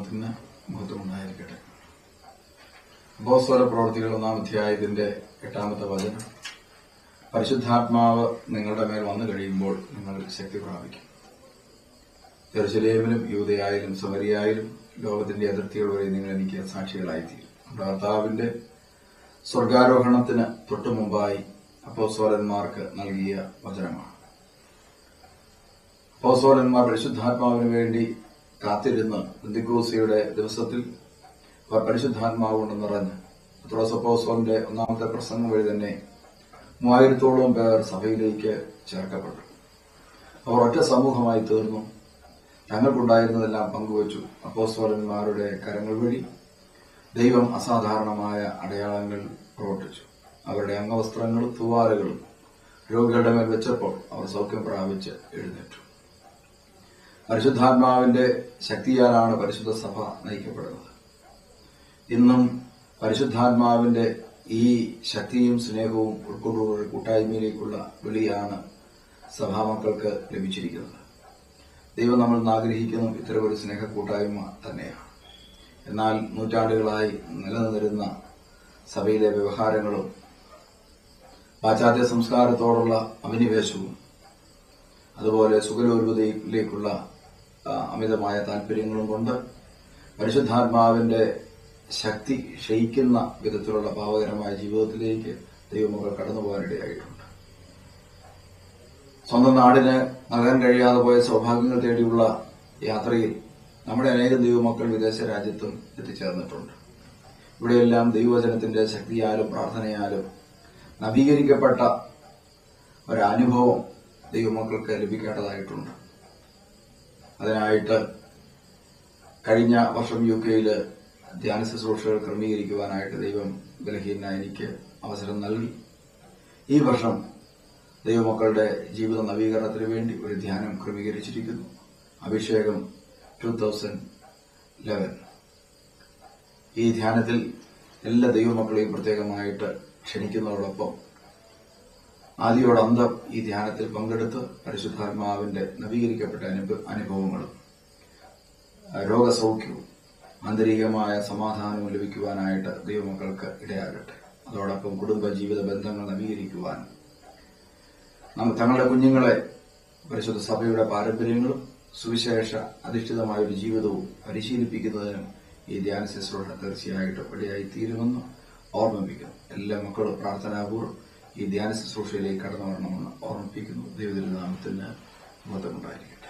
നാമത്തിന് മഹത്വമുണ്ടായിരിക്കട്ടെ. അപ്പോസ്തല പ്രവൃത്തികൾ 1-ാം അധ്യായത്തിന്റെ 8-ാമത്തെ വചനം. പരിശുദ്ധാത്മാവ് നിങ്ങളുടെ മേൽ വന്നു കഴിയുമ്പോൾ നിങ്ങൾ ശക്തി പ്രാപിക്കും. യെരുശലേമിലും യൂദയായാലും സമരിയായാലും ലോകത്തിന്റെ അതിർത്തികൾ വരെ നിങ്ങൾ എനിക്ക് സാക്ഷികളായിത്തീരും. കർത്താവിന്റെ സ്വർഗാരോഹണത്തിന് തൊട്ടുമുമ്പായി അപ്പോസ്തലന്മാർക്ക് നൽകിയ വചനമാണ്. അപ്പോസ്തലന്മാർ പരിശുദ്ധാത്മാവിന് വേണ്ടി കാത്തിരുന്ന് പെന്തക്കോസ്തിയുടെ ദിവസത്തിൽ അവർ പരിശുദ്ധാത്മാവ് കൊണ്ട് നിറഞ്ഞ് പത്രോസ് അപ്പോസ്തലന്റെ 1-ാമത്തെ പ്രസംഗം വഴി തന്നെ 3000-ഓളം പേർ സഭയിലേക്ക് ചേർക്കപ്പെട്ടു. അവർ ഒറ്റ സമൂഹമായി തീർന്നു. തങ്ങൾക്കുണ്ടായിരുന്നതെല്ലാം പങ്കുവച്ചു. അപ്പോസ്തലന്മാരുടെ കരങ്ങൾ വഴി ദൈവം അസാധാരണമായ അടയാളങ്ങൾ പ്രവർത്തിച്ചു. അവരുടെ അംഗവസ്ത്രങ്ങളും തൂവാലകളും രോഗികളുടെ മേൽ വെച്ചപ്പോൾ അവർ സൗഖ്യം പ്രാപിച്ച് എഴുന്നേറ്റു. പരിശുദ്ധാത്മാവിന്റെ ശക്തിയാലാണ് പരിശുദ്ധ സഭ നയിക്കപ്പെടുന്നത്. ഇന്നും പരിശുദ്ധാത്മാവിന്റെ ഈ ശക്തിയും സ്നേഹവും ഉൾക്കൊണ്ടുള്ള കൂട്ടായ്മയിലേക്കുള്ള വിളിയാണ് സഭാമക്കൾക്ക് ലഭിച്ചിരിക്കുന്നത്. ദൈവം നമ്മൾ ആഗ്രഹിക്കുന്ന ഇത്തരമൊരു സ്നേഹ കൂട്ടായ്മ തന്നെയാണ്. എന്നാൽ നൂറ്റാണ്ടുകളായി നിലനിന്നിരുന്ന സഭയിലെ വ്യവഹാരങ്ങളും പാശ്ചാത്യ സംസ്കാരത്തോടുള്ള അഭിനിവേശവും അതുപോലെ സുഖലോലുപതയിലേക്കുള്ള അമിതമായ താല്പര്യങ്ങളും കൊണ്ട് പരിശുദ്ധാത്മാവിന്റെ ശക്തി ക്ഷയിക്കുന്ന വിധത്തിലുള്ള പാവകരമായ ജീവിതത്തിലേക്ക് ദൈവമക്കൾ കടന്നുപോകാനിടയായിട്ടുണ്ട്. സ്വന്തം നാടിന് നൽകാൻ കഴിയാതെ പോയ സൗഭാഗ്യങ്ങൾ തേടിയുള്ള യാത്രയിൽ നമ്മുടെ അനേകം ദൈവമക്കൾ വിദേശ രാജ്യത്തും എത്തിച്ചേർന്നിട്ടുണ്ട്. ഇവിടെയെല്ലാം ദൈവവചനത്തിന്റെ ശക്തിയാലും പ്രാർത്ഥനയാലും നവീകരിക്കപ്പെട്ട ഒരനുഭവം ദൈവമക്കൾക്ക് ലഭിക്കേണ്ടതായിട്ടുണ്ട്. അതിനായിട്ട് കഴിഞ്ഞ വർഷം UK ധ്യാന ശുശ്രൂഷകൾ ക്രമീകരിക്കുവാനായിട്ട് ദൈവം ബലഹീനനായ എനിക്ക് അവസരം നൽകി. ഈ വർഷം ദൈവമക്കളുടെ ജീവിത നവീകരണത്തിന് വേണ്ടി ഒരു ധ്യാനം ക്രമീകരിച്ചിരിക്കുന്നു. അഭിഷേകം 2011. ഈ ധ്യാനത്തിൽ എല്ലാ ദൈവമക്കളെയും പ്രത്യേകമായിട്ട് ക്ഷണിക്കുന്നതോടൊപ്പം ആദിയോടന്തം ഈ ധ്യാനത്തിൽ പങ്കെടുത്ത് പരിശുദ്ധാത്മാവിന്റെ നവീകരിക്കപ്പെട്ട അനുഭവങ്ങളും രോഗസൗഖ്യവും ആന്തരികമായ സമാധാനവും ലഭിക്കുവാനായിട്ട് ദൈവമക്കൾക്ക് ഇടയാകട്ടെ. അതോടൊപ്പം കുടുംബ ജീവിത ബന്ധങ്ങൾ നവീകരിക്കുവാൻ തങ്ങളുടെ കുഞ്ഞുങ്ങളെ പരിശുദ്ധ സഭയുടെ പാരമ്പര്യങ്ങളും സുവിശേഷ അധിഷ്ഠിതമായ ഒരു ജീവിതവും പരിശീലിപ്പിക്കുന്നതിനും ഈ ധ്യാന ശുശ്രൂഷ തീർച്ചയായിട്ടും ഇടയായി തീരുമെന്ന് ഓർമ്മിപ്പിക്കുന്നു. എല്ലാ മക്കളും പ്രാർത്ഥനാപൂർവ്വം ഈ ധ്യാന ശുശ്രൂഷയിലേക്ക് കടന്നു വരണമെന്ന് ഓർമ്മിപ്പിക്കുന്നു. ദൈവത്തിന്റെ നാമത്തിന് മഹത്വമുണ്ടായിരിക്കും.